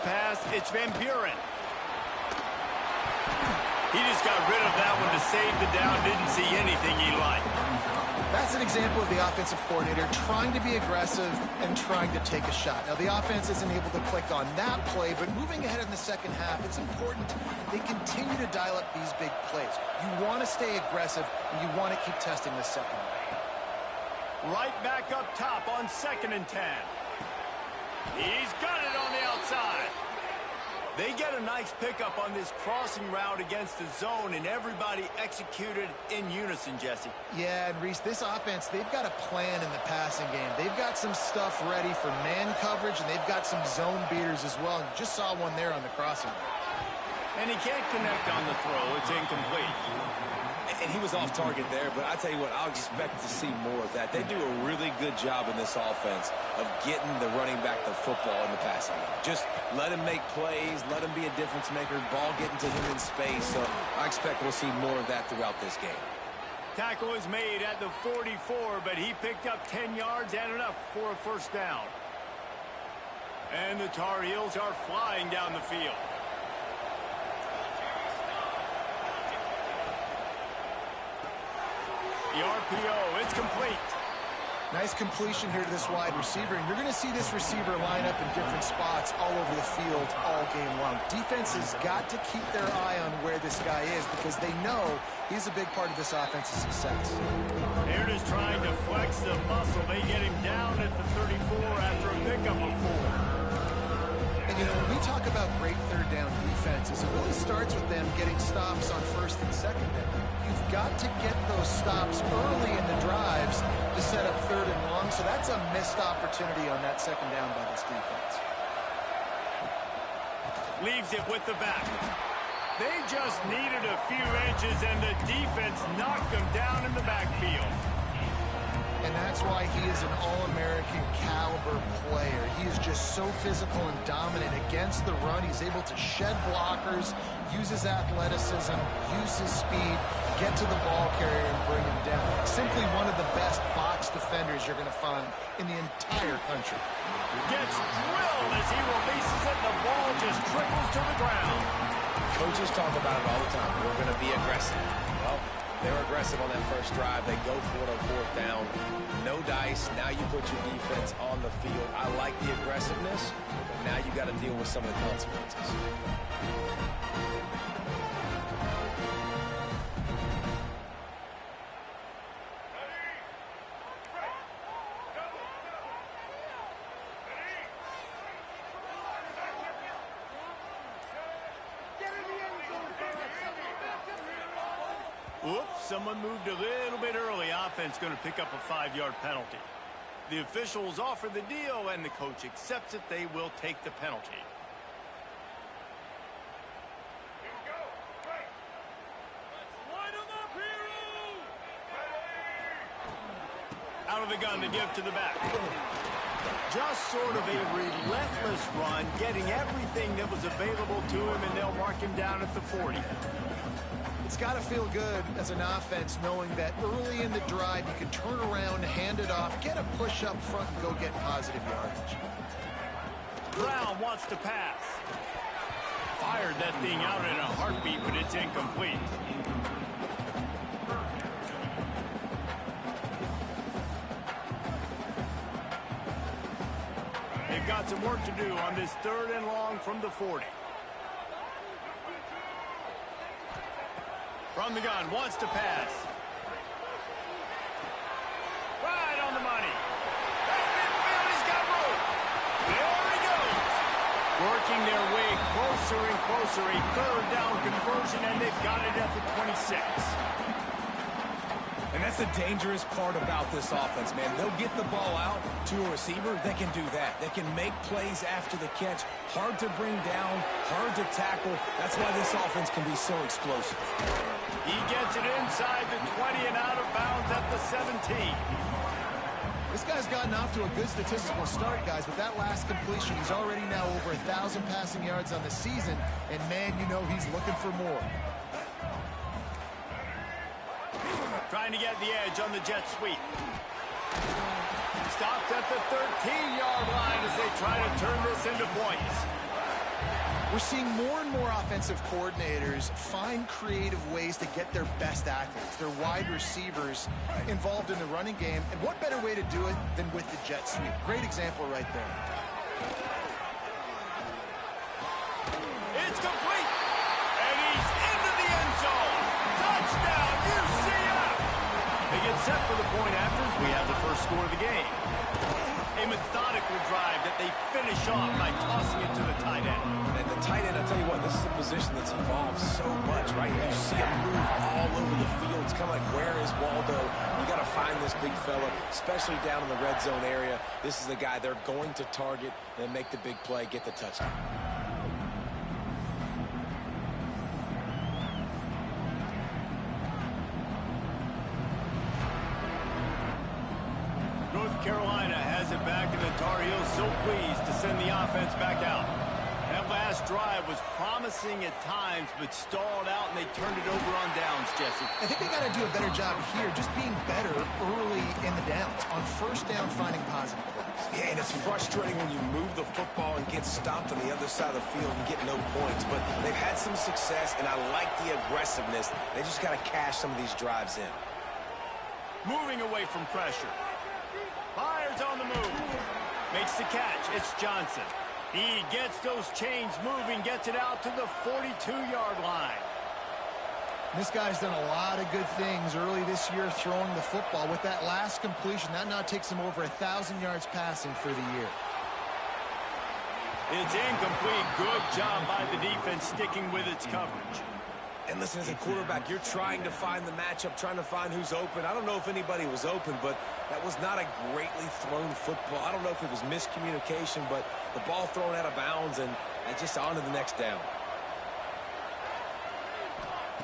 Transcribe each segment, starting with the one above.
pass. It's Van Buren. He just got rid of that one to save the down. Didn't see anything he liked. That's an example of the offensive coordinator trying to be aggressive and trying to take a shot. Now, the offense isn't able to click on that play, but moving ahead in the second half, it's important they continue to dial up these big plays. You want to stay aggressive, and you want to keep testing the secondary. Right back up top on 2nd and 10. He's got it on the outside. They get a nice pickup on this crossing route against the zone, and everybody executed in unison, Jesse. Yeah, and Reese, this offense, they've got a plan in the passing game. They've got some stuff ready for man coverage, and they've got some zone beaters as well. And just saw one there on the crossing route. And he can't connect on the throw. It's incomplete. And he was off target there, but I tell you what, I'll expect to see more of that. They do a really good job in this offense of getting the running back the football in the passing game. Just let him make plays, let him be a difference maker, ball getting to him in space. So I expect we'll see more of that throughout this game. Tackle was made at the 44, but he picked up 10 yards and enough for a first down. And the Tar Heels are flying down the field. The RPO, it's complete. Nice completion here to this wide receiver, and you're going to see this receiver line up in different spots all over the field all game long. Defense has got to keep their eye on where this guy is because they know he's a big part of this offense's success. They're just trying to flex the muscle. They get him down at the 34 after a pickup of 4. And, you know, when we talk about great third down defenses, it really starts with them getting stops on 1st and 2nd down. You've got to get those stops early in the drives to set up 3rd and long, so that's a missed opportunity on that 2nd down by this defense. Leaves it with the back. They just needed a few inches, and the defense knocked them down in the backfield. And that's why he is an All-American caliber player. He is just so physical and dominant against the run. He's able to shed blockers, use his athleticism, use his speed, get to the ball carrier and bring him down. Simply one of the best box defenders you're going to find in the entire country. Gets drilled as he releases it. The ball just trickles to the ground. Coaches talk about it all the time. We're going to be aggressive. Well, they were aggressive on that first drive. They go for it on 4th down. No dice. Now you put your defense on the field. I like the aggressiveness, but now you got to deal with some of the consequences. Oops, someone moved a little bit early. Offense going to pick up a 5-yard penalty. The officials offer the deal, and the coach accepts it. They will take the penalty. Out of the gun to give to the back. Just sort of a relentless run, getting everything that was available to him, and they'll mark him down at the 40. It's got to feel good as an offense knowing that early in the drive you can turn around, hand it off, get a push up front, and go get positive yardage. Brown wants to pass. Fired that thing out in a heartbeat, but it's incomplete. They've got some work to do on this 3rd and long from the 40. From the gun, wants to pass. Right on the money. Right midfield, he's got room. There he goes. Working their way closer and closer. A 3rd down conversion, and they've got it at the 26. And that's the dangerous part about this offense, man. They'll get the ball out to a receiver. They can do that. They can make plays after the catch. Hard to bring down, hard to tackle. That's why this offense can be so explosive. He gets it inside the 20 and out of bounds at the 17. This guy's gotten off to a good statistical start, guys. With that last completion, he's already now over 1,000 passing yards on the season. And, man, you know he's looking for more. Trying to get the edge on the jet sweep. Stopped at the 13-yard line as they try to turn this into points. We're seeing more and more offensive coordinators find creative ways to get their best athletes, their wide receivers involved in the running game. And what better way to do it than with the jet sweep? Great example right there. It's complete. And he's into the end zone. Touchdown, UCF. They get set for the point afters. We have the first score of the game. A methodical drive that they finish off by tossing it to the tight end. And the tight end, I'll tell you what, this is a position that's evolved so much, right? You see him move all over the field. It's kind of like, where is Waldo? You got to find this big fella, especially down in the red zone area. This is the guy they're going to target and make the big play, get the touchdown. North Carolina has it back, and the Tar Heels so pleased to send the offense back out. That last drive was promising at times, but stalled out, and they turned it over on downs, Jesse. I think they got to do a better job here, just being better early in the downs, on first down, finding positive plays. Yeah, and it's frustrating when you move the football and get stopped on the other side of the field and get no points, but they've had some success, and I like the aggressiveness. They just got to cash some of these drives in. Moving away from pressure. Fires on the move. Makes the catch. It's Johnson. He gets those chains moving, gets it out to the 42-yard line. This guy's done a lot of good things early this year throwing the football. With that last completion, that now takes him over 1,000 yards passing for the year. It's incomplete. Good job by the defense sticking with its coverage. And listen, as a quarterback, you're trying to find the matchup, trying to find who's open. I don't know if anybody was open, but that was not a greatly thrown football. I don't know if it was miscommunication, but the ball thrown out of bounds and just on to the next down.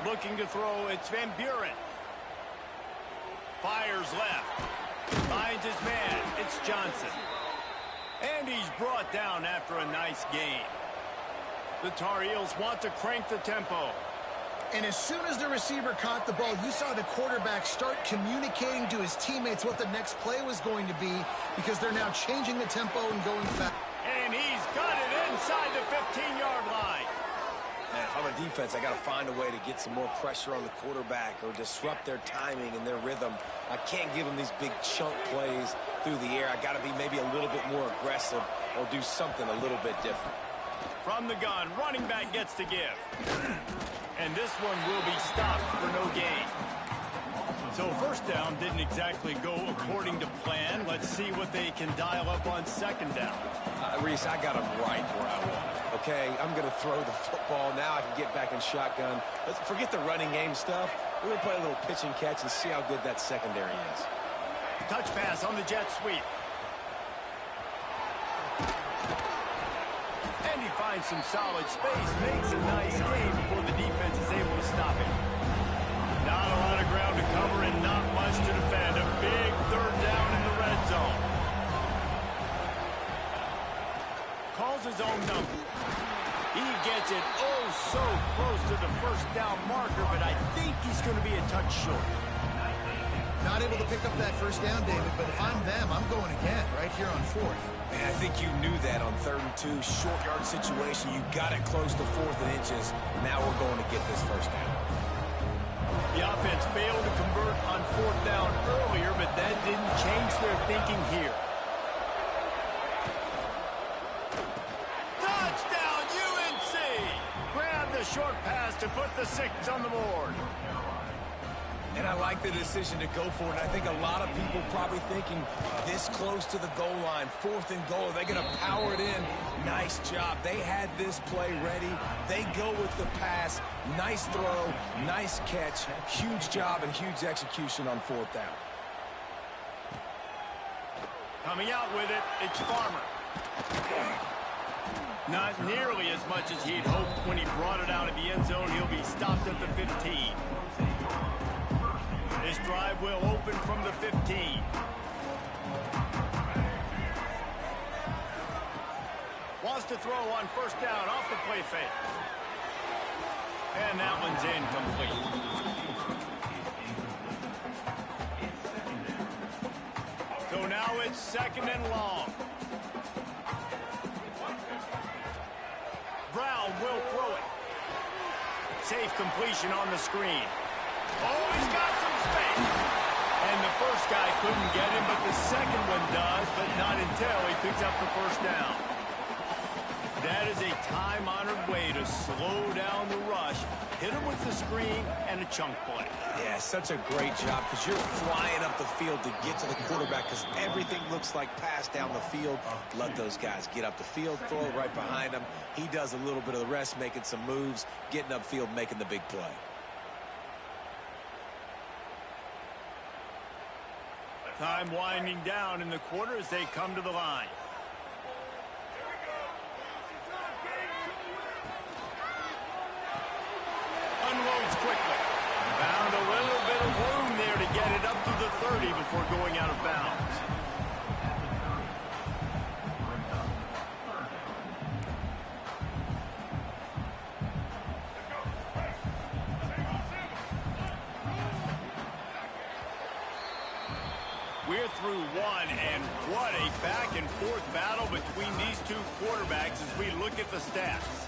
Looking to throw, it's Van Buren. Fires left. Finds his man. It's Johnson. And he's brought down after a nice gain. The Tar Heels want to crank the tempo. And as soon as the receiver caught the ball, you saw the quarterback start communicating to his teammates what the next play was going to be, because they're now changing the tempo and going fast. And he's got it inside the 15-yard line. Man, if I'm a defense, I got to find a way to get some more pressure on the quarterback or disrupt their timing and their rhythm. I can't give them these big chunk plays through the air. I got to be maybe a little bit more aggressive or do something a little bit different. From the gun, running back gets to give. And this one will be stopped for no gain. So first down didn't exactly go according to plan. Let's see what they can dial up on second down. Reese, I got him right where I want it. Okay, I'm going to throw the football. Now I can get back in shotgun. Let's forget the running game stuff. We're going to play a little pitch and catch and see how good that secondary is. Touch pass on the jet sweep. And he finds some solid space, makes a nice game before the defense is able to stop him. Not a lot of ground to cover and not much to defend. A big third down in the red zone. Calls his own number. He gets it oh so close to the first down marker, but I think he's going to be a touch short. Not able to pick up that first down, David, but if I'm them, I'm going again right here on fourth. Man, I think you knew that on 3rd and 2, short yard situation. You got it close to 4th and inches. Now we're going to get this first down. The offense failed to convert on 4th down earlier, but that didn't change their thinking here. Touchdown, UNC! Grab the short pass to put the 6 on the board. And I like the decision to go for it. I think a lot of people probably thinking this close to the goal line, 4th and goal, they're going to power it in. Nice job. They had this play ready. They go with the pass. Nice throw, nice catch. Huge job and huge execution on 4th down. Coming out with it, it's Farmer. Not nearly as much as he'd hoped when he brought it out of the end zone. He'll be stopped at the 15. This drive will open from the 15. Wants to throw on first down off the play fake. And that one's incomplete. So now it's 2nd and long. Brown will throw it. Safe completion on the screen. Oh, he's got some space. And the first guy couldn't get him, but the second one does, but not until he picks up the first down. That is a time-honored way to slow down the rush, hit him with the screen, and a chunk play. Yeah, such a great job because you're flying up the field to get to the quarterback because everything looks like pass down the field. Let those guys get up the field, throw it right behind him. He does a little bit of the rest, making some moves, getting upfield, making the big play. Time winding down in the quarter as they come to the line. Unloads quickly. Found a little bit of room there to get it up to the 30 before going out of bounds. We're through one, and what a back-and-forth battle between these two quarterbacks as we look at the stats.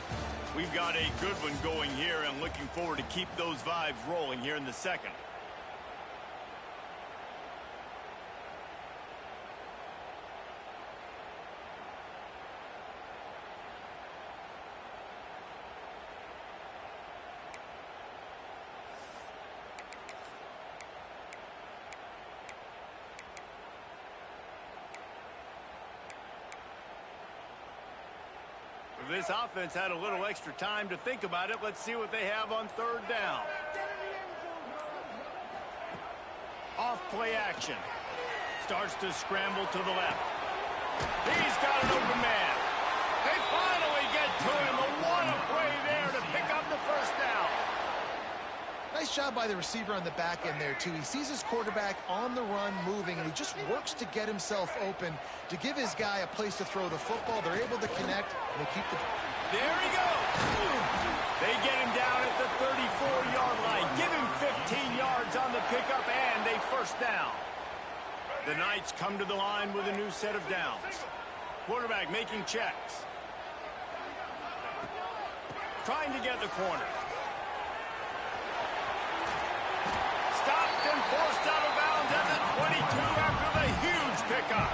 We've got a good one going here and looking forward to keep those vibes rolling here in the second. This offense had a little extra time to think about it. Let's see what they have on third down. Off play action. Starts to scramble to the left. He's got an open man. They finally get to him. What a play there to pick up the first down. Nice job by the receiver on the back end there, too. He sees his quarterback on the run moving, and he just works to get himself open to give his guy a place to throw the football. They're able to connect, and they keep the... There he goes. They get him down at the 34-yard line. Give him 15 yards on the pickup and a first down. The Knights come to the line with a new set of downs. Quarterback making checks. Trying to get the corner. Stopped and forced out of bounds at the 22 after the huge pickup.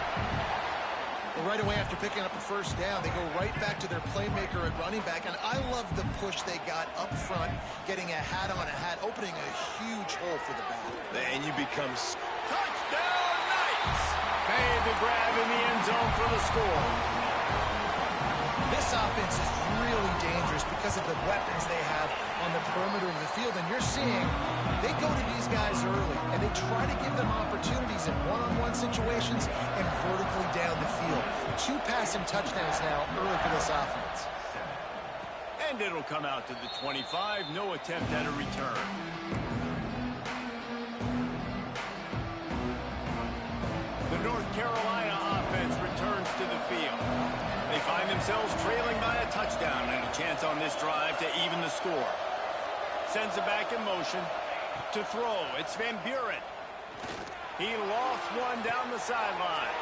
Well, right away after picking up a first down, they go right back to their playmaker at running back, and I love the push they got up front, getting a hat on a hat, opening a huge hole for the back. And you become... Touchdown, Knights! Made the grab in the end zone for the score. This offense is really dangerous because of the weapons they have on the perimeter of the field, and you're seeing they go to these guys early, and they try to give them opportunities in one-on-one situations and vertically down the field. 2 passing touchdowns now early for this offense. And it'll come out to the 25. No attempt at a return. The North Carolina offense returns to the field. They find themselves trailing by a touchdown and a chance on this drive to even the score. Sends it back in motion. To throw, it's Van Buren. He lost one down the sideline.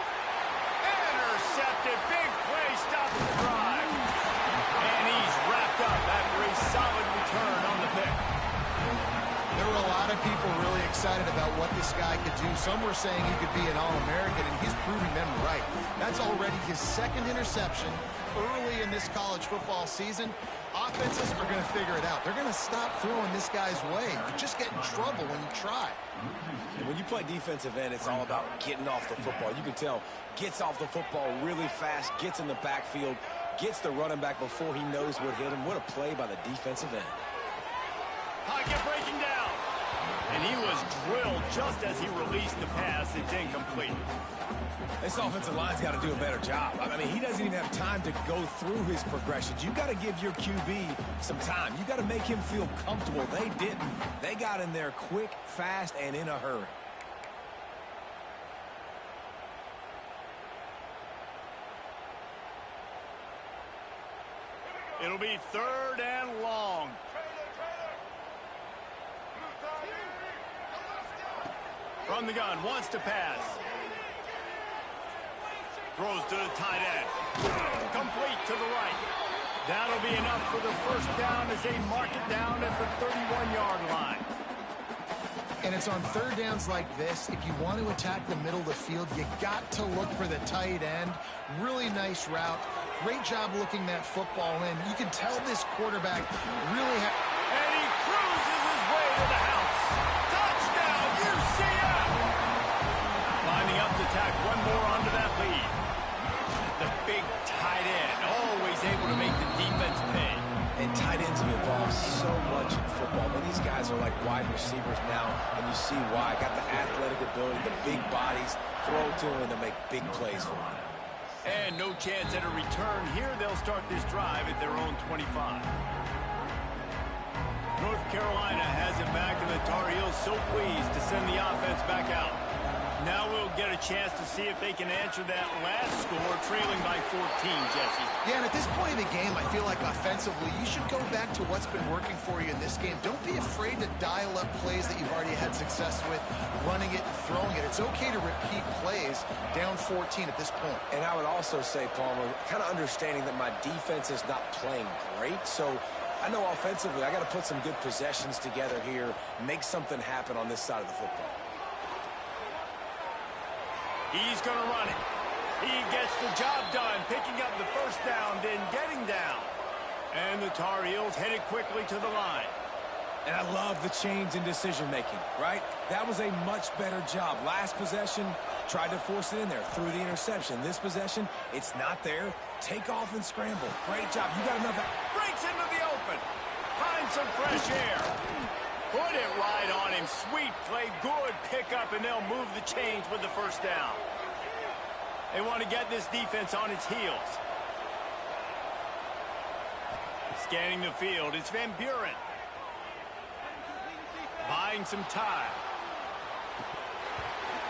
Intercepted. Big play stops the drive. And he's wrapped up after a solid return on the pick. There were a lot of people really excited about what this guy could do. Some were saying he could be an All-American, and he's proving them right. That's already his second interception early in this college football season. Offenses are going to figure it out. They're going to stop throwing this guy's way. You just get in trouble when you try. And when you play defensive end, it's all about getting off the football. You can tell, gets off the football really fast, gets in the backfield, gets the running back before he knows what hit him. What a play by the defensive end. Pocket breaking down. And he was drilled just as he released the pass. It's incomplete. This offensive line's got to do a better job. I mean, he doesn't even have time to go through his progressions. You got to give your QB some time. You got to make him feel comfortable. They didn't. They got in there quick, fast, and in a hurry. It'll be 3rd and long. From the gun, wants to pass. Throws to the tight end. Complete to the right. That'll be enough for the first down as they mark it down at the 31-yard line. And it's on third downs like this. If you want to attack the middle of the field, you got to look for the tight end. Really nice route. Great job looking that football in. You can tell this quarterback really And he cruises his way to the house. Touchdown, UCF! Lining up to tack one more onto that lead. The big tight end, always able to make the defense pay. And tight ends have evolved so much in football. I mean, these guys are like wide receivers now, and you see why. Got the athletic ability, the big bodies, throw to them, and make big plays for them. And no chance at a return here. They'll start this drive at their own 25. North Carolina has it back, and the Tar Heels so pleased to send the offense back out. Now we'll get a chance to see if they can answer that last score, trailing by 14, Jesse. Yeah, and at this point in the game, I feel like offensively, you should go back to what's been working for you in this game. Don't be afraid to dial up plays that you've already had success with, running it and throwing it. It's okay to repeat plays down 14 at this point. And I would also say, Palmer, kind of understanding that my defense is not playing great, so I know offensively I got to put some good possessions together here, make something happen on this side of the football. He's going to run it. He gets the job done, picking up the first down, then getting down. And the Tar Heels headed quickly to the line. And I love the change in decision-making, right? That was a much better job. Last possession, tried to force it in there, threw the interception. This possession, it's not there. Take off and scramble. Great job. You got enough. Breaks into the open. Finds some fresh air. Put it right on him. Sweet play, good pickup, and they'll move the chains with the first down. They want to get this defense on its heels. Scanning the field, it's Van Buren. Buying some time.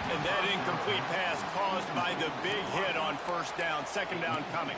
And that incomplete pass caused by the big hit on first down. Second down coming.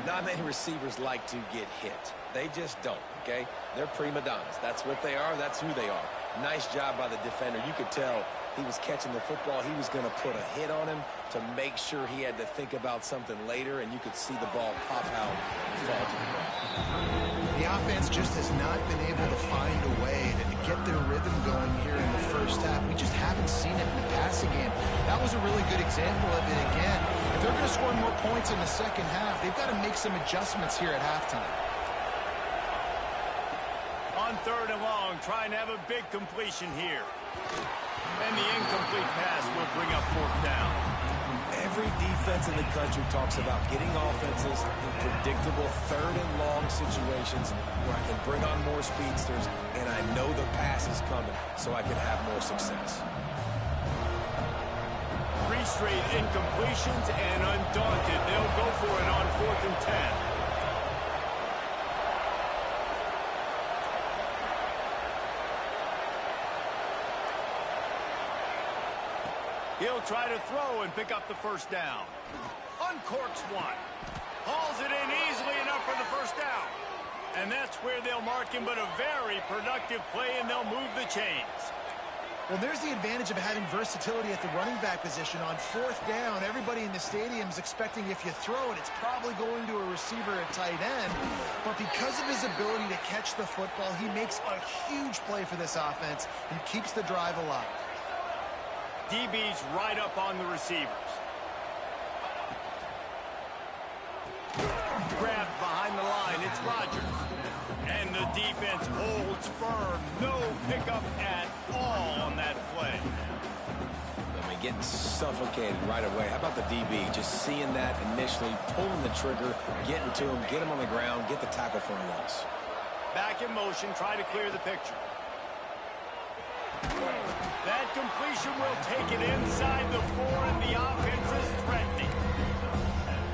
Not many receivers like to get hit. They just don't, okay? They're prima donnas. That's what they are. That's who they are. Nice job by the defender. You could tell he was catching the football. He was going to put a hit on him to make sure he had to think about something later, and you could see the ball pop out and fall to the ground. The offense just has not been able to find a way to get their rhythm going here in the first half. We just haven't seen it in the passing game. That was a really good example of it again. If they're going to score more points in the second half, they've got to make some adjustments here at halftime. On third and long, trying to have a big completion here. And the incomplete pass will bring up fourth down. Every defense in the country talks about getting offenses in predictable third and long situations where I can bring on more speedsters and I know the pass is coming so I can have more success. 3 straight incompletions, and undaunted, they'll go for it on 4th and 10. He'll try to throw and pick up the first down. Uncorks one. Hauls it in easily enough for the first down. And that's where they'll mark him, but a very productive play, and they'll move the chains. Well, there's the advantage of having versatility at the running back position. On fourth down, everybody in the stadium is expecting if you throw it, it's probably going to a receiver at tight end. But because of his ability to catch the football, he makes a huge play for this offense and keeps the drive alive. DB's right up on the receivers. Grabbed behind the line, it's Rodgers. And the defense holds firm. No pickup at all on that play. I mean, getting suffocated right away. How about the DB? Just seeing that initially, pulling the trigger, getting to him, get him on the ground, get the tackle for a loss. Back in motion, try to clear the picture. That completion will take it inside the 4, and the offense is threatening.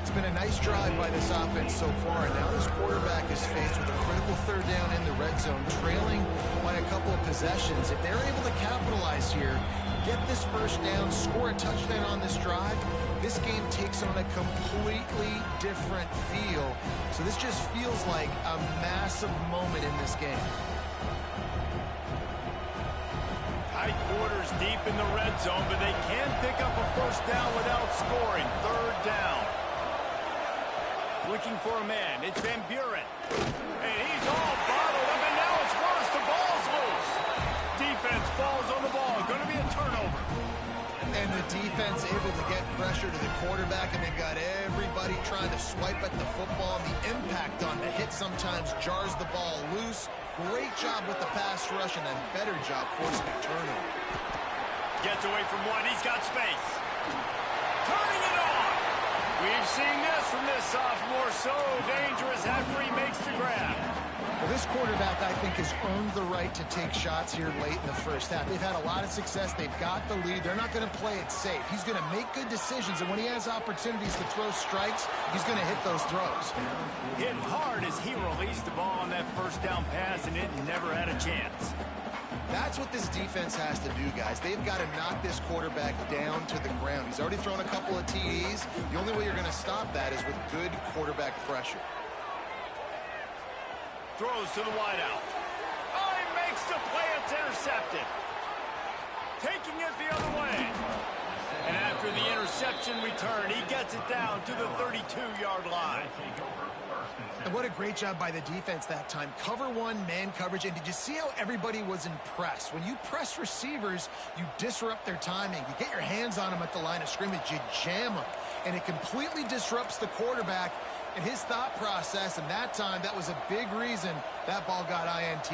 It's been a nice drive by this offense so far, and now this quarterback is faced with a critical third down in the red zone, trailing by a couple of possessions. If they're able to capitalize here, get this first down, score a touchdown on this drive, this game takes on a completely different feel. So this just feels like a massive moment in this game. Tight quarters deep in the red zone, but they can pick up a first down without scoring. Third down. Looking for a man. It's Van Buren. And he's all bottled up, and now it's worse. The ball's loose. Defense falls on the ball. Going to be a turnover. And the defense able to get pressure to the quarterback, and they've got everybody trying to swipe at the football. And the impact on the hit sometimes jars the ball loose. Great job with the pass rush, and then better job forcing a turnover. Gets away from one. He's got space. Turning it on. We've seen this from this sophomore. So dangerous after he makes the grab. Well, this quarterback, I think, has earned the right to take shots here late in the first half. They've had a lot of success. They've got the lead. They're not going to play it safe. He's going to make good decisions, and when he has opportunities to throw strikes, he's going to hit those throws. Hit hard as he released the ball on that first down pass, and it never had a chance. That's what this defense has to do, guys. They've got to knock this quarterback down to the ground. He's already thrown a couple of TDs. The only way you're going to stop that is with good quarterback pressure. Throws to the wideout. Oh, he makes the play. It's intercepted. Taking it the other way. And after the interception return, he gets it down to the 32-yard line. And what a great job by the defense that time. Cover one, man coverage. And did you see how everybody was impressed? When you press receivers, you disrupt their timing. You get your hands on them at the line of scrimmage. You jam them. And it completely disrupts the quarterback and his thought process. And that time, that was a big reason that ball got INT.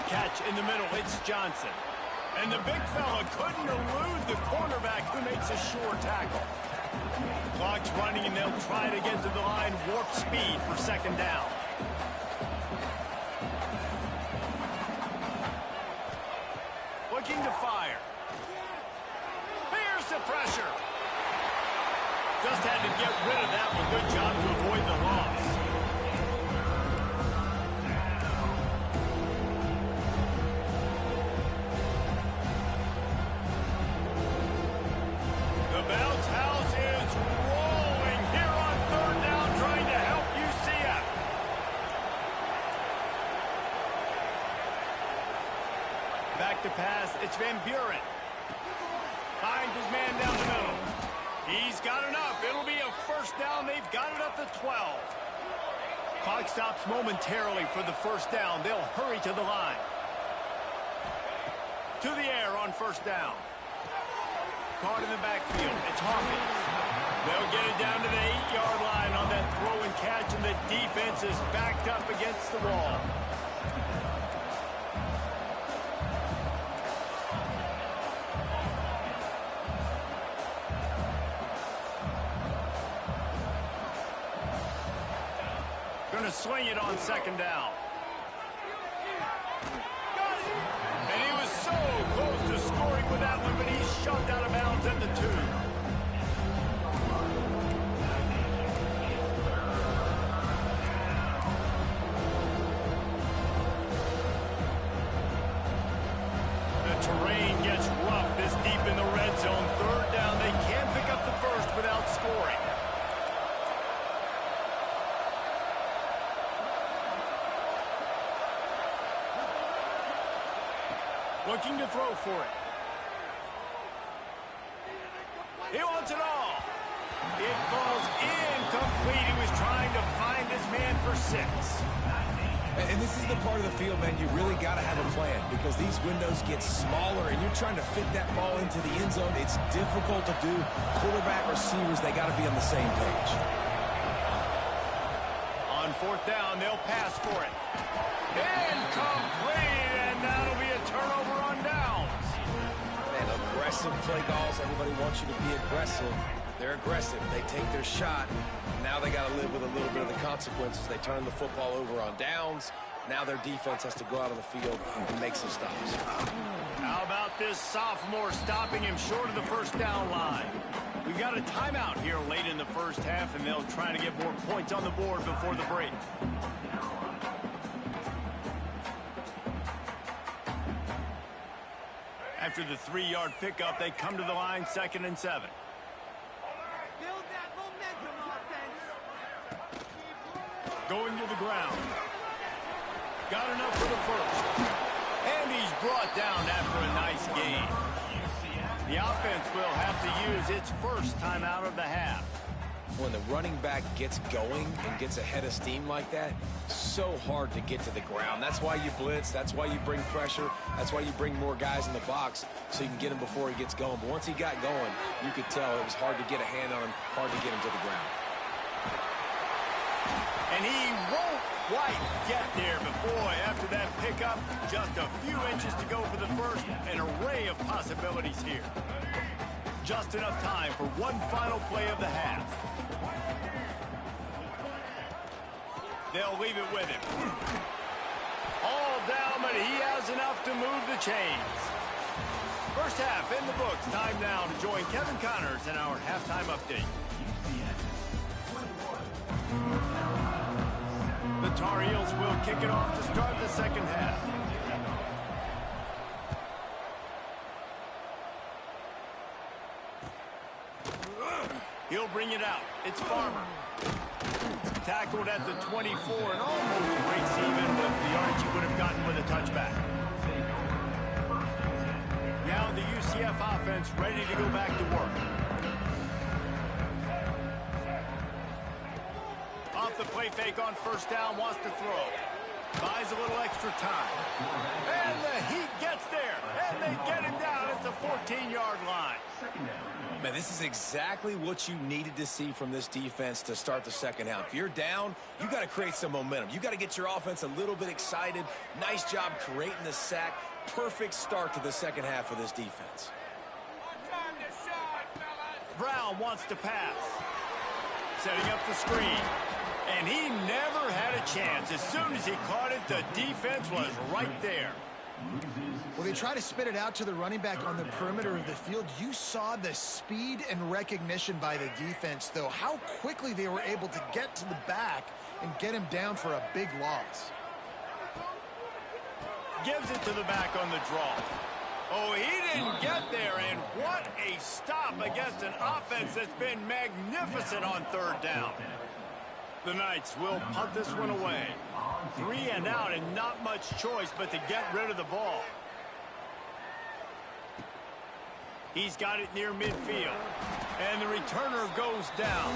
Catch in the middle. It's Johnson. And the big fella couldn't elude the cornerback who makes a sure tackle. Clock's running, and they'll try to get to the line. Warp speed for second down. Looking to fire. Here's the pressure. Just had to get rid of that one. Good job to avoid the loss. The bounce house is rolling here on third down, trying to help UCF. Back to pass. It's Van Buren. Finds his man down the middle. He's got enough. It'll be a first down. They've got it up to 12. Clock stops momentarily for the first down. They'll hurry to the line. To the air on first down. Caught in the backfield. It's Hawkins. They'll get it down to the 8-yard line on that throw and catch, and the defense is backed up against the wall. Going to swing it on second down. And he was so close to scoring with that one, but he's shoved out of bounds at the 2. The terrain gets rough this deep in the red zone. Third down, they can't pick up the first without scoring. Looking to throw for it. He wants it all. It falls incomplete. He was trying to find his man for 6. And this is the part of the field, man, you really got to have a plan because these windows get smaller and you're trying to fit that ball into the end zone. It's difficult to do. Quarterback, receivers, they got to be on the same page. On fourth down, they'll pass for it. Incomplete, and that'll be a turnover on downs. Man, aggressive play calls. Everybody wants you to be aggressive. They're aggressive. They take their shot. Now they got to live with a little bit of the consequences. They turn the football over on downs. Now their defense has to go out on the field and make some stops. How about this sophomore stopping him short of the first down line? We've got a timeout here late in the first half, and they'll try to get more points on the board before the break. After the 3-yard pickup, they come to the line, 2nd and 7. Build that momentum, offense. Going to the ground. Got enough for the first. And he's brought down after a nice gain. The offense will have to use its first timeout of the half. When the running back gets going and gets ahead of steam like that, so hard to get to the ground. That's why you blitz. That's why you bring pressure. That's why you bring more guys in the box so you can get him before he gets going. But once he got going, you could tell it was hard to get a hand on him, hard to get him to the ground. And he won't quite get there, but boy, after that pickup, just a few inches to go for the first. An array of possibilities here. Just enough time for one final play of the half. They'll leave it with him. All down, but he has enough to move the chains. First half in the books. Time now to join Kevin Connors in our halftime update. The Tar Heels will kick it off to start the second half. He'll bring it out. It's Farmer. Tackled at the 24 and almost breaks even with the yardage he would have gotten with a touchback. Now the UCF offense ready to go back to work. Off the play fake on first down, wants to throw. Buys a little extra time. And the Heat gets there. And they get him down at the 14-yard line. Man, this is exactly what you needed to see from this defense to start the second half. If you're down, you got to create some momentum. You got to get your offense a little bit excited. Nice job creating the sack. Perfect start to the second half of this defense. Brown wants to pass. Setting up the screen. And he never had a chance. As soon as he caught it, the defense was right there. Well, they try to spit it out to the running back on the perimeter of the field. You saw the speed and recognition by the defense, though, how quickly they were able to get to the back and get him down for a big loss. Gives it to the back on the draw. Oh, he didn't get there, and what a stop against an offense that's been magnificent on third down. The Knights will punt this one away. 3 and out and not much choice but to get rid of the ball. He's got it near midfield. And the returner goes down.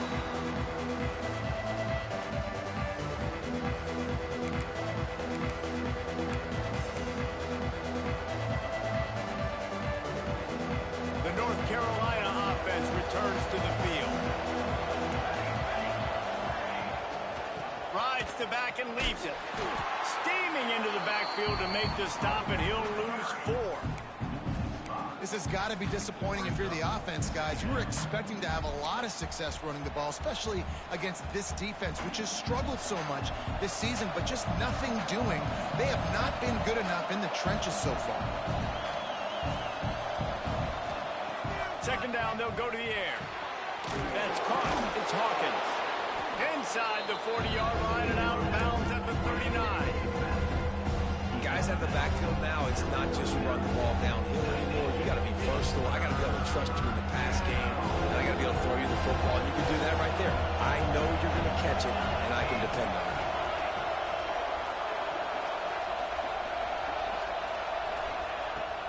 The North Carolina offense returns to the field. Rides the back and leaves it. Steaming into the backfield to make the stop, and he'll lose 4. This has got to be disappointing if you're the offense, guys. You were expecting to have a lot of success running the ball, especially against this defense, which has struggled so much this season, but just nothing doing. They have not been good enough in the trenches so far. Second down, they'll go to the air. That's caught. It's Hawkins. Inside the 40-yard line and out of bounds at the 39. Guys at the backfield now, it's not just run the ball downhill anymore. You got to be versatile. I got to be able to trust you in the pass game, and I got to be able to throw you the football. And you can do that right there. I know you're going to catch it, and I can depend on it.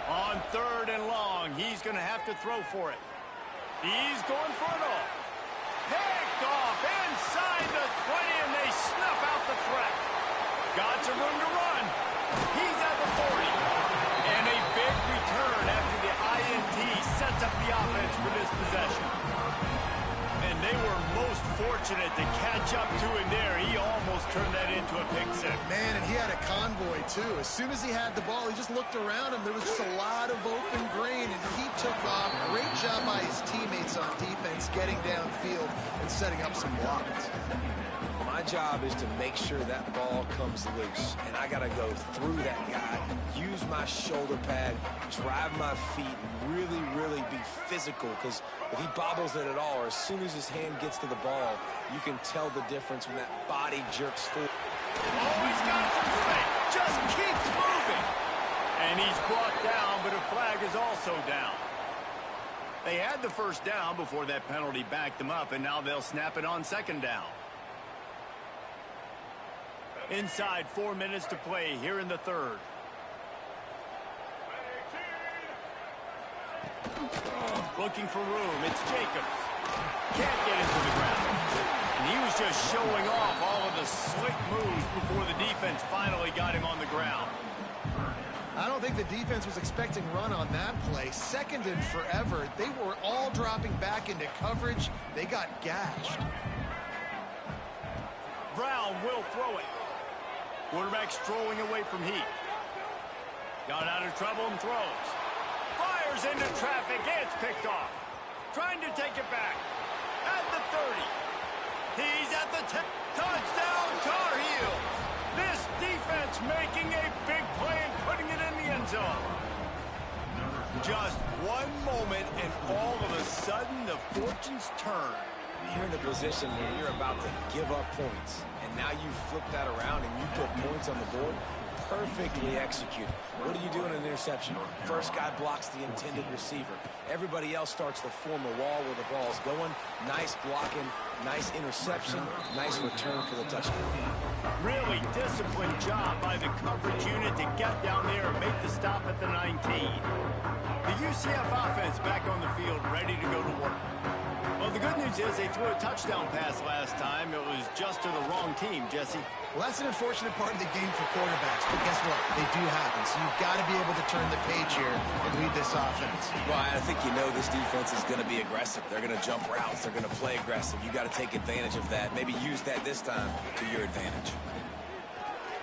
On third and long, he's going to have to throw for it. He's going for it all. Picked off inside the 20, and they snuff out the threat. Got some room to run. He's at the 40. And a big return after the INT sets up the offense for this possession. And they were most fortunate to catch up to him there. He almost turned that into a pick six. Man, and he had a convoy, too. As soon as he had the ball, he just looked around him. There was just a lot of open green, and he took off. Great job by his teammates on defense, getting downfield and setting up some blocks. My job is to make sure that ball comes loose, and I got to go through that guy, use my shoulder pad, drive my feet, and really, really be physical, because if he bobbles it at all, or as soon as his hand gets to the ball, you can tell the difference when that body jerks forward. Oh, he's got some space. Just keeps moving. And he's brought down, but a flag is also down. They had the first down before that penalty backed them up, and now they'll snap it on second down. Inside 4 minutes to play here in the third. Looking for room. It's Jacobs. Can't get into the ground. And he was just showing off all of the slick moves before the defense finally got him on the ground. I don't think the defense was expecting run on that play. Second and forever. They were all dropping back into coverage. They got gashed. Brown will throw it. Quarterback strolling away from heat. Got out of trouble and throws. Fires into traffic. It's picked off. Trying to take it back. At the 30. He's at the 10. Touchdown, Tar Heels. This defense making a big play and putting it in the end zone. Just one moment and all of a sudden the fortunes turn. You're in a position where you're about to give up points, and now you flip that around and you put points on the board. Perfectly executed. What do you do in an interception? First guy blocks the intended receiver. Everybody else starts to form a wall where the ball's going. Nice blocking, nice interception, nice return for the touchdown. Really disciplined job by the coverage unit to get down there and make the stop at the 19. The UCF offense back on the field, ready to go to work. Well, the good news is they threw a touchdown pass last time. It was just to the wrong team, Jesse. Well, that's an unfortunate part of the game for quarterbacks, but guess what? They do happen, so you've got to be able to turn the page here and lead this offense. Well, I think you know this defense is going to be aggressive. They're going to jump routes. They're going to play aggressive. You got to take advantage of that. Maybe use that this time to your advantage.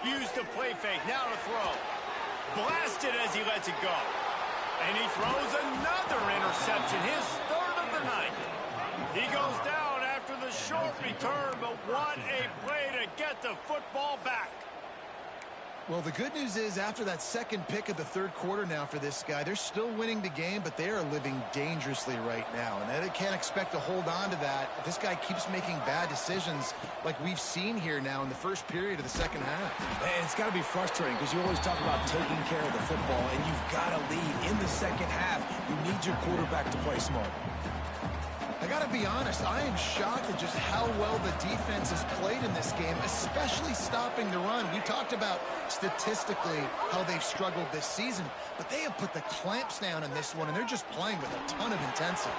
Use the play fake. Now to throw. Blasted as he lets it go. And he throws another interception, his third of the night. He goes down after the short return, but what a play to get the football back. Well, the good news is after that second pick of the third quarter now for this guy, they're still winning the game, but they are living dangerously right now. And they can't expect to hold on to that if this guy keeps making bad decisions like we've seen here now in the first period of the second half. And it's got to be frustrating because you always talk about taking care of the football, and you've got to lead in the second half. You need your quarterback to play smart. I got to be honest, I am shocked at just how well the defense has played in this game, especially stopping the run. We talked about statistically how they've struggled this season, but they have put the clamps down in this one, and they're just playing with a ton of intensity.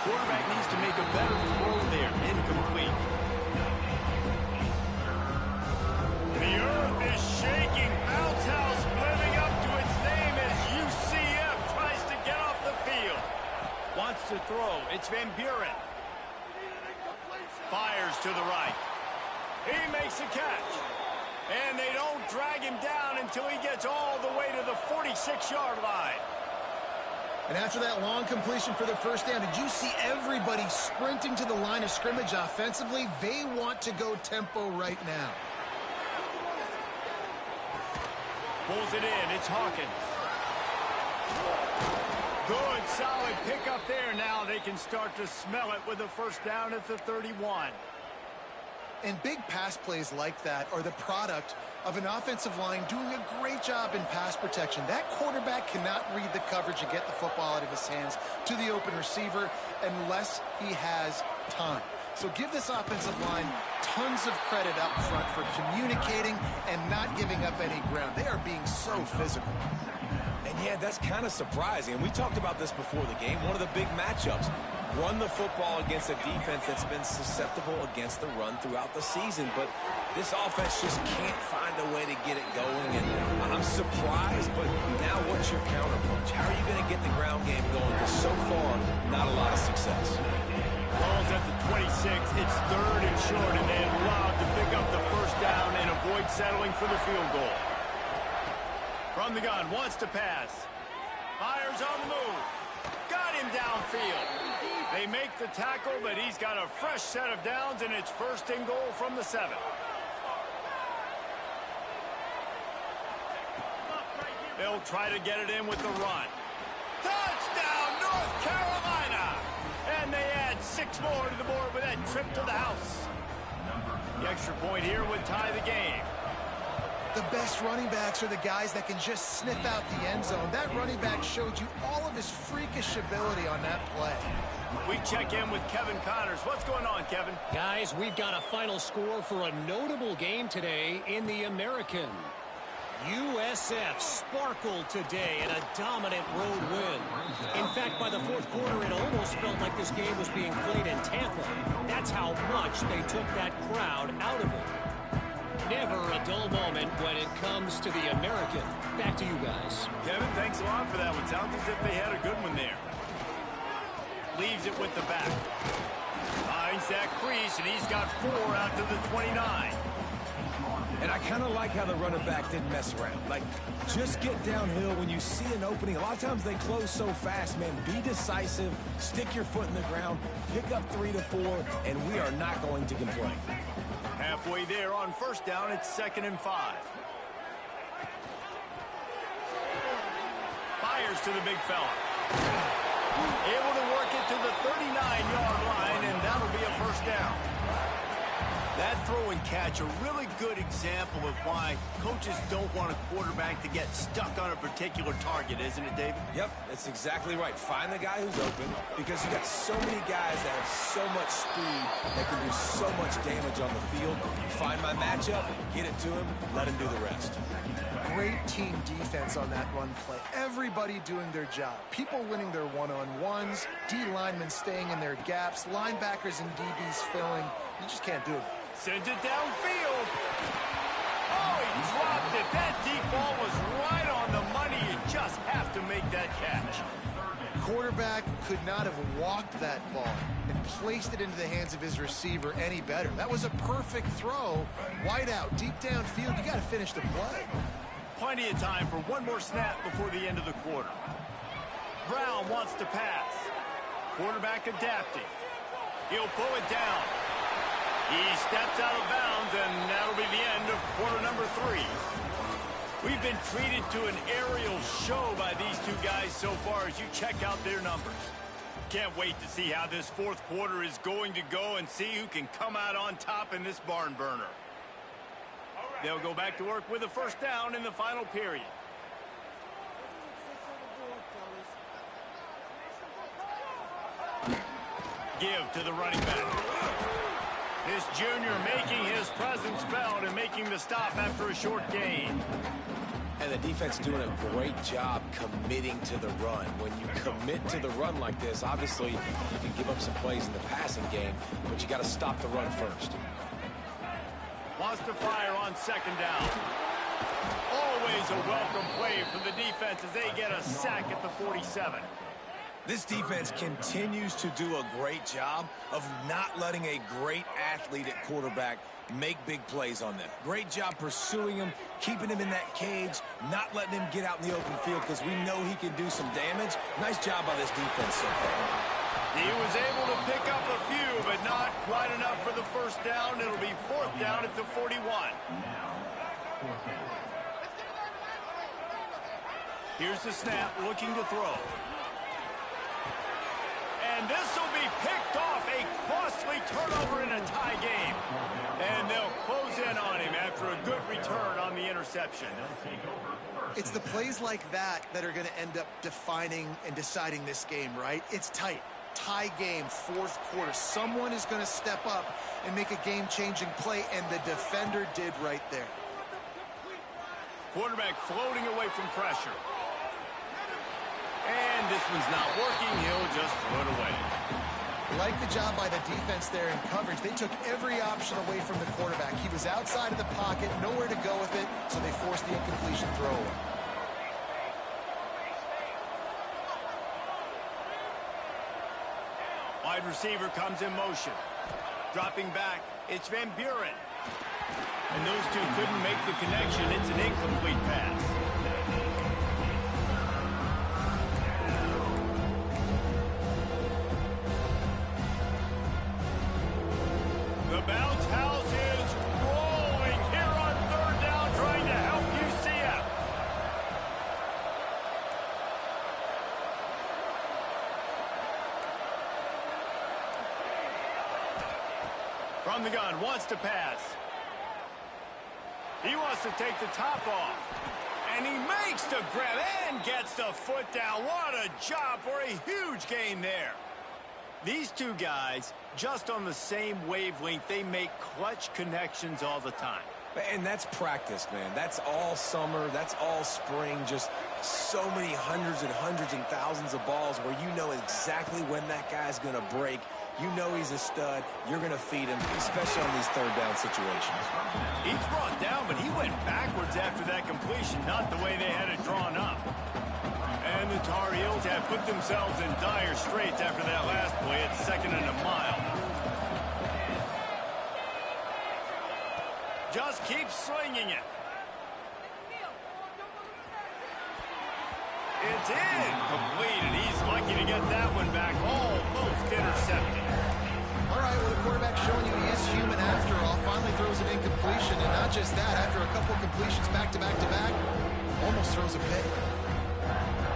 Quarterback needs to make a better throw there. Incomplete. The earth is shaking. Bounce house living up to its name as UCF tries to get off the field. Wants to throw. It's Van Buren. Fires to the right. He makes a catch. And they don't drag him down until he gets all the way to the 46-yard line. And after that long completion for the first down, did you see everybody sprinting to the line of scrimmage offensively? They want to go tempo right now. Pulls it in. It's Hawkins. Good, solid pickup there. Now they can start to smell it with a first down at the 31. And big pass plays like that are the product of an offensive line doing a great job in pass protection. That quarterback cannot read the coverage and get the football out of his hands to the open receiver unless he has time. So give this offensive line tons of credit up front for communicating and not giving up any ground. They are being so physical. And yeah, that's kind of surprising. And we talked about this before the game. One of the big matchups. Run the football against a defense that's been susceptible against the run throughout the season. But this offense just can't find a way to get it going. And I'm surprised, but now what's your counterpunch? How are you going to get the ground game going? Because so far, not a lot of success. Ball's at the 26. It's third and short, and they're allowed to pick up the first down and avoid settling for the field goal. From the gun, wants to pass. Fires on the move. Got him downfield. They make the tackle, but he's got a fresh set of downs, and it's first and goal from the 7. They'll try to get it in with the run. Touchdown, North Carolina! And they add 6 more to the board with that trip to the house. The extra point here would tie the game. The best running backs are the guys that can just sniff out the end zone. That running back showed you all of his freakish ability on that play. We check in with Kevin Connors. What's going on, Kevin? Guys, we've got a final score for a notable game today in the American. USF sparkled today in a dominant road win. In fact, by the fourth quarter, it almost felt like this game was being played in Tampa. That's how much they took that crowd out of it. Never a dull moment when it comes to the American. Back to you guys. Kevin, thanks a lot for that one. Sounds as if they had a good one there. Leaves it with the back. Finds that crease, and he's got 4 out to the 29. And I kind of like how the running back didn't mess around. Like, just get downhill when you see an opening. A lot of times they close so fast, man. Be decisive, stick your foot in the ground, pick up 3 to 4, and we are not going to complain. Halfway there on first down, it's 2nd and 5. Fires to the big fella. Able to work it to the 39-yard line, and that'll be a first down. That throw and catch, a really good example of why coaches don't want a quarterback to get stuck on a particular target, isn't it, David? Yep, that's exactly right. Find the guy who's open, because you got so many guys that have so much speed that can do so much damage on the field. Find my matchup, get it to him, let him do the rest. Great team defense on that run play. Everybody doing their job. People winning their one-on-ones, D linemen staying in their gaps, linebackers and DBs filling. You just can't do it. Sends it downfield. Oh, he dropped it. That deep ball was right on the money. You just have to make that catch. Quarterback could not have walked that ball and placed it into the hands of his receiver any better. That was a perfect throw. Wide out, deep downfield. You got to finish the play. Plenty of time for one more snap before the end of the quarter. Brown wants to pass. Quarterback adapting. He'll pull it down. He steps out of bounds, and that'll be the end of quarter number 3. We've been treated to an aerial show by these two guys so far as you check out their numbers. Can't wait to see how this fourth quarter is going to go and see who can come out on top in this barn burner. They'll go back to work with a first down in the final period. Give to the running back. This junior making his presence felt and making the stop after a short gain. And the defense doing a great job committing to the run. When you commit to the run like this, obviously you can give up some plays in the passing game, but you got to stop the run first. Wants to fire on 2nd down. Always a welcome play for the defense as they get a sack at the 47. This defense continues to do a great job of not letting a great athlete at quarterback make big plays on them. Great job pursuing him, keeping him in that cage, not letting him get out in the open field because we know he can do some damage. Nice job by this defense so far. He was able to pick up a few, but not quite enough for the first down. It'll be 4th down at the 41. Here's the snap, looking to throw. And this will be picked off, a costly turnover in a tie game. And they'll close in on him after a good return on the interception. It's the plays like that that are going to end up defining and deciding this game, right? It's tight. Tie game, 4th quarter. Someone is going to step up and make a game-changing play, and the defender did right there. Quarterback floating away from pressure. And this one's not working. He'll just throw it away. Like the job by the defense there in coverage. They took every option away from the quarterback. He was outside of the pocket, nowhere to go with it, so they forced the incompletion throw away. Wide receiver comes in motion. Dropping back, it's Van Buren. And those two couldn't make the connection. It's an incomplete pass. The bounce house is rolling here on 3rd down, trying to help UCF. From the gun, wants to pass. He wants to take the top off. And he makes the grab and gets the foot down. What a job for a huge gain there. These two guys, just on the same wavelength, they make clutch connections all the time. And that's practice, man. That's all summer. That's all spring. Just so many hundreds and thousands of balls where you know exactly when that guy's going to break. You know he's a stud. You're going to feed him, especially on these third down situations. He's brought down, but he went backwards after that completion, not the way they had it drawn up. And the Tar Heels have put themselves in dire straits after that last play at 2nd and a mile. Just keep slinging it. It's in. Complete, and he's lucky to get that one back. Almost intercepted. All right, well, the quarterback showing you he is human after all. Finally throws an incompletion, and not just that, after a couple completions back-to-back-to-back, almost throws a pick.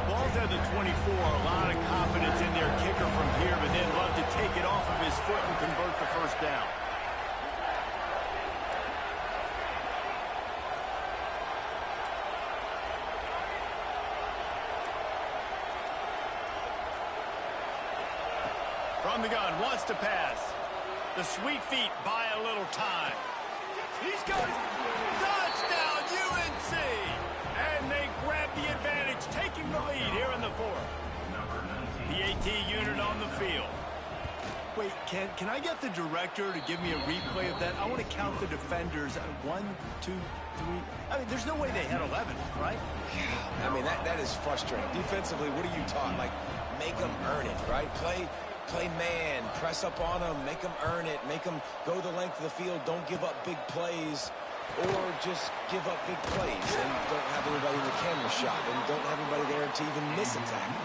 Ball's at the 24. A lot of confidence in their kicker from here, but they'd love to take it off of his foot and convert the first down. From the gun, wants to pass. The sweet feet buy a little time. He's got it. Touchdown, UNC! And they grab the advantage, taking the lead here in the fourth. The AT unit on the field. Wait, can I get the director to give me a replay of that? I want to count the defenders. 1, 2, 3. I mean, there's no way they had 11, right? I mean, that is frustrating. Defensively, what are you taught? Like, make them earn it, right? Play man, press up on them, make them earn it, make them go the length of the field, don't give up big plays, or just give up big plays and don't have anybody in the camera shot and don't have anybody there to even miss a tackle.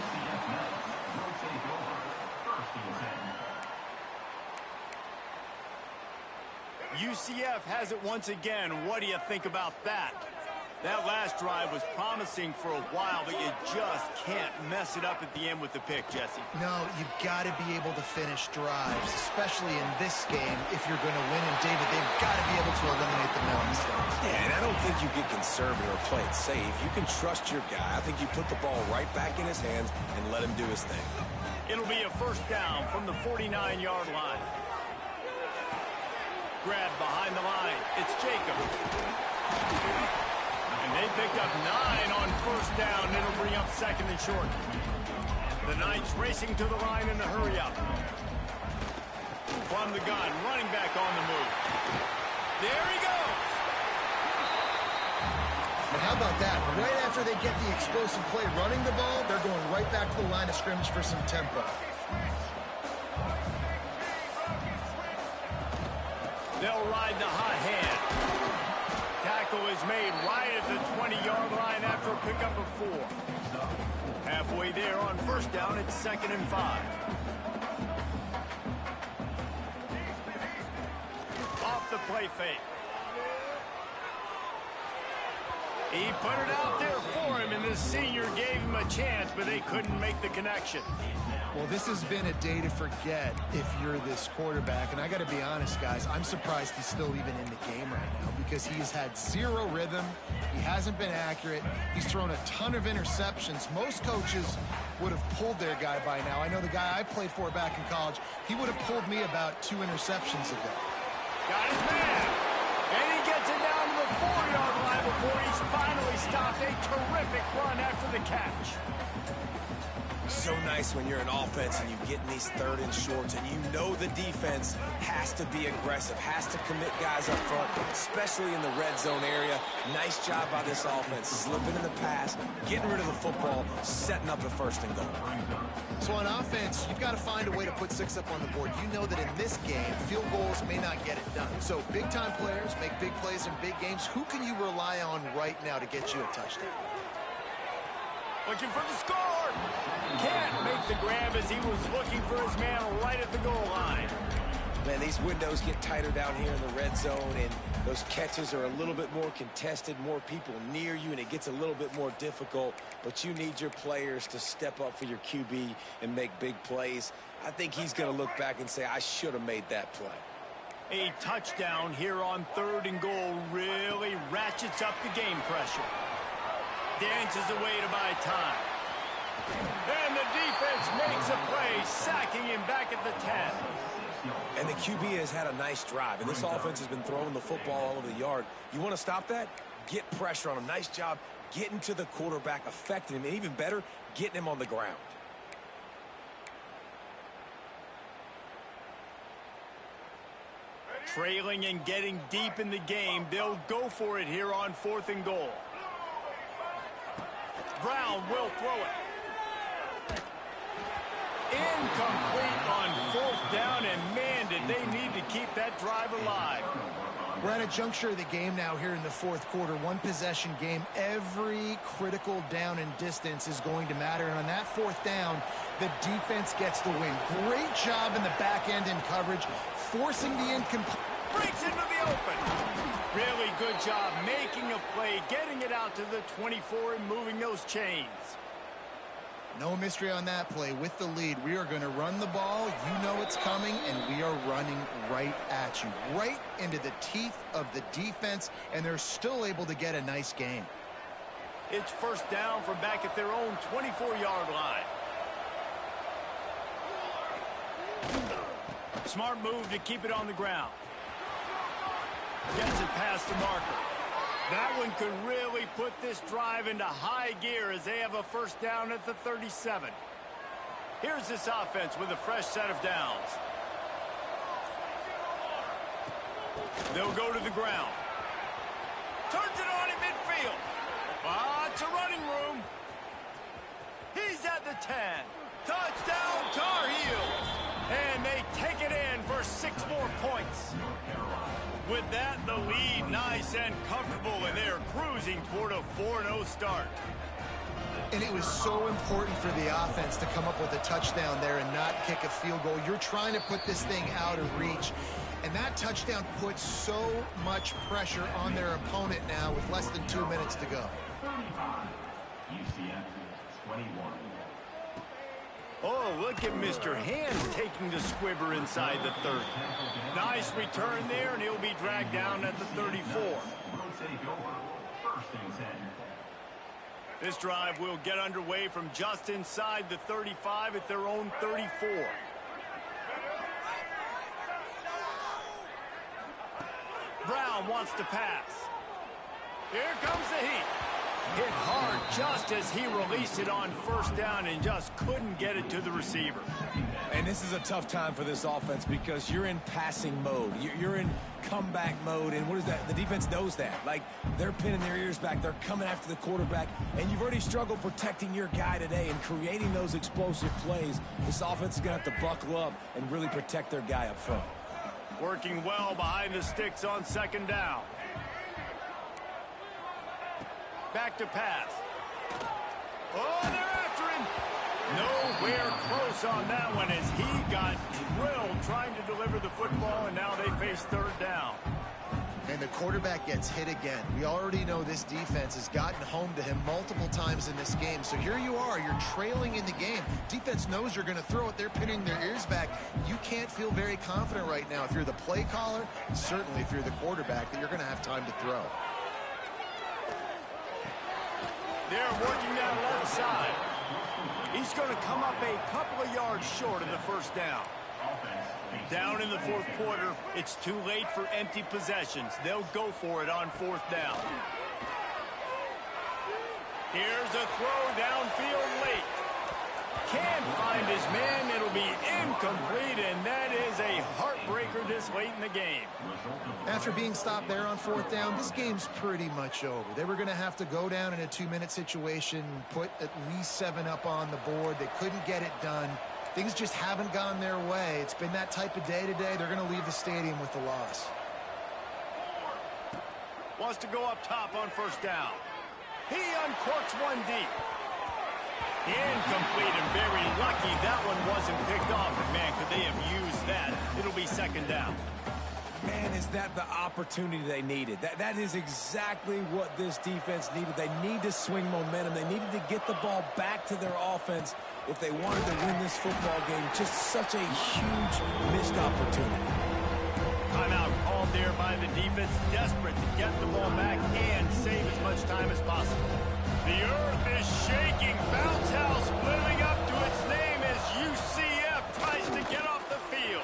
UCF has it once again. What do you think about that? That last drive was promising for a while, but you just can't mess it up at the end with the pick, Jesse. No, you've got to be able to finish drives, especially in this game if you're going to win. And, David, they've got to be able to eliminate the mental mistakes. Yeah, and I don't think you get conservative or play it safe. You can trust your guy. I think you put the ball right back in his hands and let him do his thing. It'll be a first down from the 49-yard line. Grab behind the line. It's Jacobs. And they picked up 9 on first down. It'll bring up 2nd and short. The Knights racing to the line in a hurry-up. From the gun, running back on the move. There he goes. And how about that? Right after they get the explosive play running the ball, they're going right back to the line of scrimmage for some tempo. They'll ride the hot hand. Tackle is made right at the 20-yard line after a pickup of 4. Halfway there on first down, it's 2nd and 5. Off the play fake. He put it out there for him, and the senior gave him a chance, but they couldn't make the connection. Well, this has been a day to forget if you're this quarterback. And I got to be honest, guys, I'm surprised he's still even in the game right now because he's had 0 rhythm. He hasn't been accurate. He's thrown a ton of interceptions. Most coaches would have pulled their guy by now. I know the guy I played for back in college, he would have pulled me about 2 interceptions ago. Got his man. And he gets it down to the 4-yard line before he's finally stopped. A terrific run after the catch. So nice when you're an offense and you get in these 3rd and shorts and you know the defense has to be aggressive, has to commit guys up front, especially in the red zone area. Nice job by this offense, slipping in the pass, getting rid of the football, setting up the 1st and goal. So on offense, you've got to find a way to put 6 up on the board. You know that in this game, field goals may not get it done. So big-time players make big plays in big games. Who can you rely on right now to get you a touchdown? Looking for the score. Can't make the grab as he was looking for his man right at the goal line. Man, these windows get tighter down here in the red zone, and those catches are a little bit more contested, more people near you, and it gets a little bit more difficult. But you need your players to step up for your QB and make big plays. I think he's going to look back and say, I should have made that play. A touchdown here on 3rd and goal really ratchets up the game pressure. Dances away to buy time. And the defense makes a play, sacking him back at the 10. And the QB has had a nice drive, and this offense has been throwing the football all over the yard. You want to stop that? Get pressure on him. Nice job getting to the quarterback, affecting him, and even better, getting him on the ground. Trailing and getting deep in the game, they'll go for it here on 4th and goal. Brown will throw it. Incomplete on 4th down, and man, did they need to keep that drive alive. We're at a juncture of the game now here in the 4th quarter. One possession game. Every critical down and distance is going to matter. And on that 4th down, the defense gets the win. Great job in the back end in coverage, forcing the incomplete. Breaks into the open. Really good job making a play, getting it out to the 24 and moving those chains. No mystery on that play. With the lead, we are going to run the ball. You know it's coming, and we are running right at you, right into the teeth of the defense, and they're still able to get a nice gain. It's 1st down from back at their own 24-yard line. Smart move to keep it on the ground. Gets it past the marker. That one could really put this drive into high gear as they have a 1st down at the 37. Here's this offense with a fresh set of downs. They'll go to the ground. Turns it on in midfield. It's a running room. He's at the 10. Touchdown, Tar Heels. And they take it in for 6 more points. With that, the lead nice and comfortable, and they're cruising toward a 4-0 start. And it was so important for the offense to come up with a touchdown there and not kick a field goal. You're trying to put this thing out of reach. And that touchdown puts so much pressure on their opponent now with less than 2 minutes to go. 35, UCF 21. Oh, look at Mr. Hands taking the squibber inside the 30. Nice return there, and he'll be dragged down at the 34. This drive will get underway from just inside the 35 at their own 34. Brown wants to pass. Here comes the heat. Hit hard just as he released it on 1st down and just couldn't get it to the receiver. And this is a tough time for this offense because you're in passing mode. You're in comeback mode, and what is that? The defense knows that. Like, they're pinning their ears back. They're coming after the quarterback, and you've already struggled protecting your guy today and creating those explosive plays. This offense is going to have to buckle up and really protect their guy up front. Working well behind the sticks on 2nd down. Back to pass. Oh, they're after him. Nowhere close on that one as he got drilled trying to deliver the football, and now they face 3rd down. And the quarterback gets hit again. We already know this defense has gotten home to him multiple times in this game. So here you are, you're trailing in the game. Defense knows you're going to throw it. They're pinning their ears back. You can't feel very confident right now if you're the play caller, and certainly if you're the quarterback, that you're going to have time to throw. They're working that left side. He's going to come up a couple of yards short of the 1st down. Down in the 4th quarter, it's too late for empty possessions. They'll go for it on 4th down. Here's a throw downfield late. Can't find his man. It'll be incomplete, and that is a heartbreaker this late in the game. After being stopped there on 4th down, this game's pretty much over. They were going to have to go down in a 2-minute situation, put at least 7 up on the board. They couldn't get it done. Things just haven't gone their way. It's been that type of day today. They're going to leave the stadium with the loss. Wants to go up top on 1st down. He uncorks one deep. Incomplete, and very lucky that one wasn't picked off. And man, could they have used that? It'll be 2nd down. Man, is that the opportunity they needed? That is exactly what this defense needed. They need to swing momentum. They needed to get the ball back to their offense if they wanted to win this football game. Just such a huge missed opportunity. Timeout called there by the defense, desperate to get the ball back and save as much time as possible. The earth is shaking. Bounce house living up to its name as UCF tries to get off the field.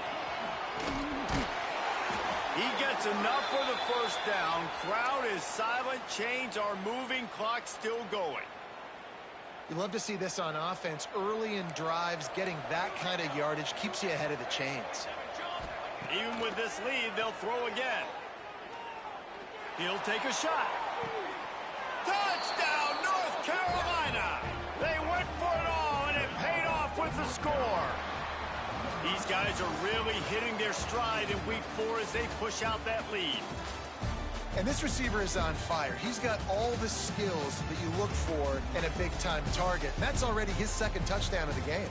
silent. Chains are moving. Clock still going. You love to see this on offense. Early in drives, getting that kind of yardage keeps you ahead of the chains. Even with this lead, they'll throw again. He'll take a shot. Touchdown, North Carolina! They went for it all, and it paid off with the score. These guys are really hitting their stride in week 4 as they push out that lead. And this receiver is on fire. He's got all the skills that you look for in a big-time target. And that's already his second touchdown of the game.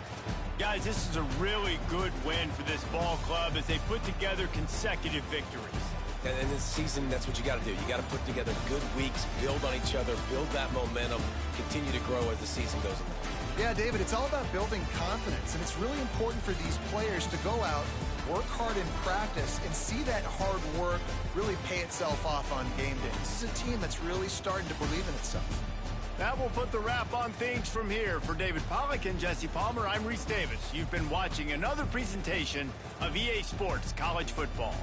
Guys, this is a really good win for this ball club as they put together consecutive victories. And in this season, that's what you got to do. You got to put together good weeks, build on each other, build that momentum, continue to grow as the season goes on. Yeah, David, it's all about building confidence, and it's really important for these players to go out, work hard in practice, and see that hard work really pay itself off on game day. This is a team that's really starting to believe in itself. That will put the wrap on things from here. For David Pollack and Jesse Palmer, I'm Reese Davis. You've been watching another presentation of EA Sports College Football.